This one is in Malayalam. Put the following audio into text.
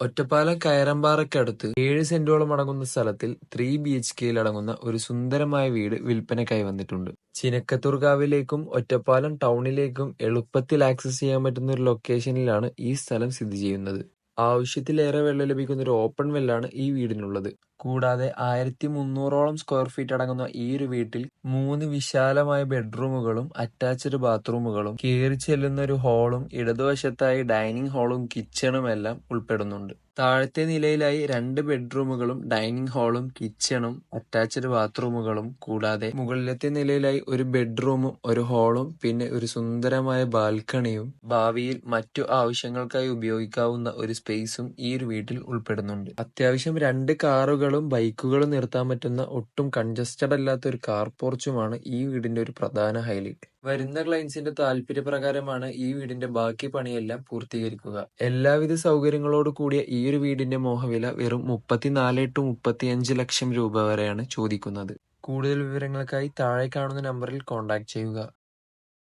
ഒറ്റപ്പാലം കയറമ്പാറയ്ക്കടുത്ത് 7 സെന്റോളം അടങ്ങുന്ന സ്ഥലത്തിൽ 3 BHKയിൽ അടങ്ങുന്ന ഒരു സുന്ദരമായ വീട് വിൽപ്പനയ്ക്കായി വന്നിട്ടുണ്ട്. ചിനക്കത്തൂർകാവിലേക്കും ഒറ്റപ്പാലം ടൗണിലേക്കും എളുപ്പത്തിൽ ആക്സസ് ചെയ്യാൻ പറ്റുന്ന ഒരു ലൊക്കേഷനിലാണ് ഈ സ്ഥലം സ്ഥിതി ചെയ്യുന്നത്. ആവശ്യത്തിലേറെ വെള്ളം ലഭിക്കുന്ന ഒരു ഓപ്പൺ വെല്ലാണ് ഈ വീടിനുള്ളത്. കൂടാതെ 1300ഓളം സ്ക്വയർ ഫീറ്റ് അടങ്ങുന്ന ഈ ഒരു വീട്ടിൽ 3 വിശാലമായ ബെഡ്റൂമുകളും അറ്റാച്ച്ഡ് ബാത്റൂമുകളും കേറി ചെല്ലുന്ന ഒരു ഹാളും ഇടതുവശത്തായി ഡൈനിങ് ഹാളും കിച്ചണും എല്ലാം ഉൾപ്പെടുന്നുണ്ട്. താഴത്തെ നിലയിലായി 2 ബെഡ്റൂമുകളും ഡൈനിങ് ഹാളും കിച്ചണും അറ്റാച്ച്ഡ് ബാത്റൂമുകളും കൂടാതെ മുകളിലത്തെ നിലയിലായി ഒരു ബെഡ്റൂമും ഒരു ഹാളും പിന്നെ ഒരു സുന്ദരമായ ബാൽക്കണിയും ഭാവിയിൽ മറ്റു ആവശ്യങ്ങൾക്കായി ഉപയോഗിക്കാവുന്ന ഒരു സ്പേസും ഈ ഒരു വീട്ടിൽ ഉൾപ്പെടുന്നുണ്ട്. അത്യാവശ്യം 2 കാറുകളും ബൈക്കുകളും നിർത്താൻ പറ്റുന്ന ഒട്ടും കൺജസ്റ്റഡ് അല്ലാത്ത ഒരു കാർ പോർച്ചുമാണ് ഈ വീടിന്റെ ഒരു പ്രധാന ഹൈലൈറ്റ്. വരുന്ന ക്ലയൻസിന്റെ താല്പര്യപ്രകാരമാണ് ഈ വീടിന്റെ ബാക്കി പണിയെല്ലാം പൂർത്തീകരിക്കുക. എല്ലാവിധ സൗകര്യങ്ങളോട് കൂടിയ ഈ ഒരു വീടിന്റെ മോഹവില വെറും 34 to 35 ലക്ഷം രൂപ വരെയാണ് ചോദിക്കുന്നത്. കൂടുതൽ വിവരങ്ങൾക്കായി താഴെ കാണുന്ന നമ്പറിൽ കോൺടാക്ട് ചെയ്യുക.